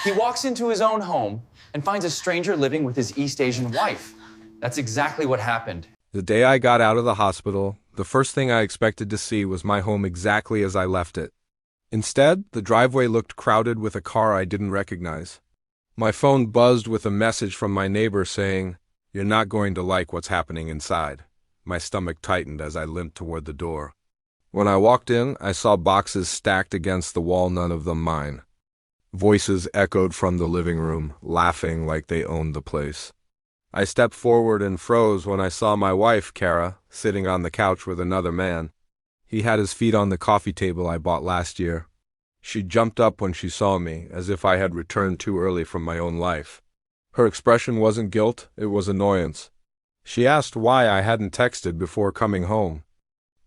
He walks into his own home and finds a stranger living with his East Asian wife. That's exactly what happened. The day I got out of the hospital, the first thing I expected to see was my home exactly as I left it. Instead, the driveway looked crowded with a car I didn't recognize. My phone buzzed with a message from my neighbor saying, "You're not going to like what's happening inside." My stomach tightened as I limped toward the door. When I walked in, I saw boxes stacked against the wall, none of them mine. Voices echoed from the living room, laughing like they owned the place. I stepped forward and froze when I saw my wife, Kara, sitting on the couch with another man. He had his feet on the coffee table I bought last year. She jumped up when she saw me, as if I had returned too early from my own life. Her expression wasn't guilt, it was annoyance. She asked why I hadn't texted before coming home.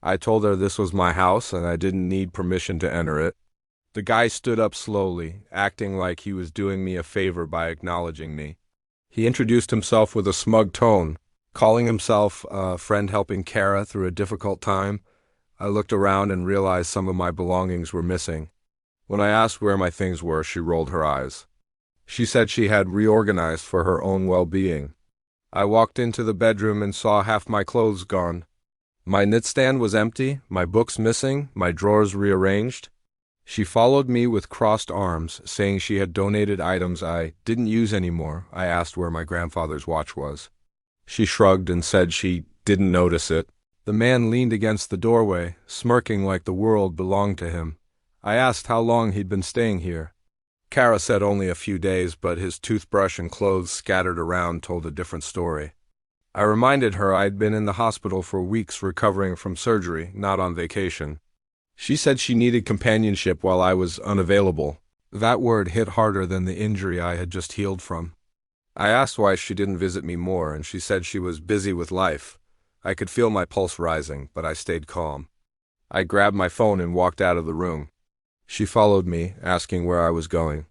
I told her this was my house and I didn't need permission to enter it. The guy stood up slowly, acting like he was doing me a favor by acknowledging me. He introduced himself with a smug tone, calling himself a friend helping Kara through a difficult time. I looked around and realized some of my belongings were missing. When I asked where my things were, she rolled her eyes. She said she had reorganized for her own well-being. I walked into the bedroom and saw half my clothes gone. My knitstand was empty, my books missing, my drawers rearranged. She followed me with crossed arms, saying she had donated items I didn't use anymore. I asked where my grandfather's watch was. She shrugged and said she didn't notice it. The man leaned against the doorway, smirking like the world belonged to him. I asked how long he'd been staying here. Kara said only a few days, but his toothbrush and clothes scattered around told a different story. I reminded her I'd been in the hospital for weeks recovering from surgery, not on vacation. She said she needed companionship while I was unavailable. That word hit harder than the injury I had just healed from. I asked why she didn't visit me more, and she said she was busy with life. I could feel my pulse rising, but I stayed calm. I grabbed my phone and walked out of the room. She followed me, asking where I was going.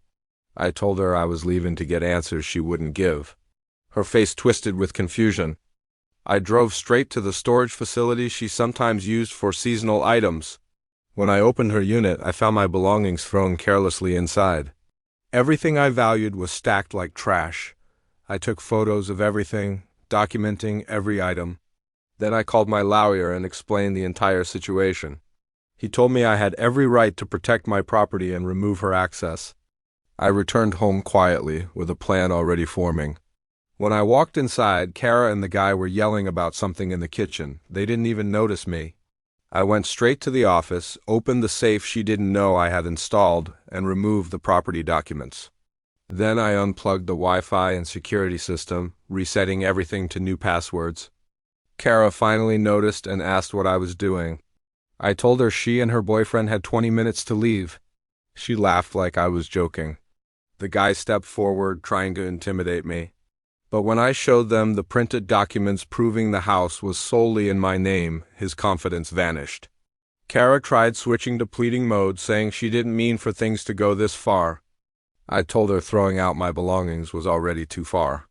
I told her I was leaving to get answers she wouldn't give. Her face twisted with confusion. I drove straight to the storage facility she sometimes used for seasonal items. When I opened her unit, I found my belongings thrown carelessly inside. Everything I valued was stacked like trash. I took photos of everything, documenting every item. Then I called my lawyer and explained the entire situation. He told me I had every right to protect my property and remove her access. I returned home quietly, with a plan already forming. When I walked inside, Kara and the guy were yelling about something in the kitchen. They didn't even notice me. I went straight to the office, opened the safe she didn't know I had installed, and removed the property documents. Then I unplugged the Wi-Fi and security system, resetting everything to new passwords. Kara finally noticed and asked what I was doing. I told her she and her boyfriend had 20 minutes to leave. She laughed like I was joking. The guy stepped forward, trying to intimidate me. But when I showed them the printed documents proving the house was solely in my name, his confidence vanished. Kara tried switching to pleading mode, saying she didn't mean for things to go this far. I told her throwing out my belongings was already too far.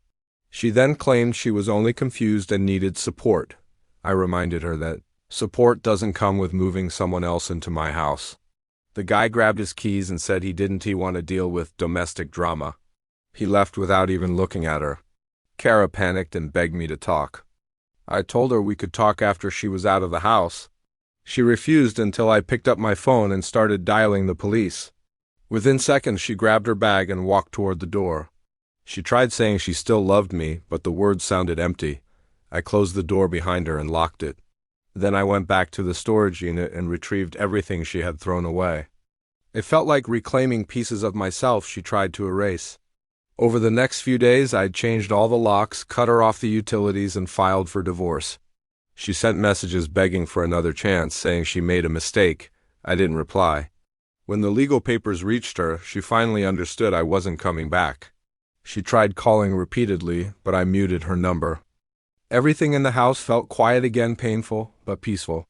She then claimed she was only confused and needed support. I reminded her that support doesn't come with moving someone else into my house. The guy grabbed his keys and said he didn't want to deal with domestic drama. He left without even looking at her. Kara panicked and begged me to talk. I told her we could talk after she was out of the house. She refused until I picked up my phone and started dialing the police. Within seconds, she grabbed her bag and walked toward the door. She tried saying she still loved me, but the words sounded empty. I closed the door behind her and locked it. Then I went back to the storage unit and retrieved everything she had thrown away. It felt like reclaiming pieces of myself she tried to erase. Over the next few days, I'd changed all the locks, cut her off the utilities, and filed for divorce. She sent messages begging for another chance, saying she made a mistake. I didn't reply. When the legal papers reached her, she finally understood I wasn't coming back. She tried calling repeatedly, but I muted her number. Everything in the house felt quiet again, painful, but peaceful.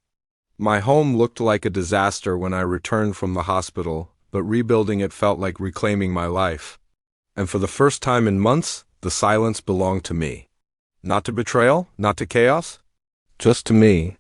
My home looked like a disaster when I returned from the hospital, but rebuilding it felt like reclaiming my life. And for the first time in months, the silence belonged to me. Not to betrayal, not to chaos, just to me.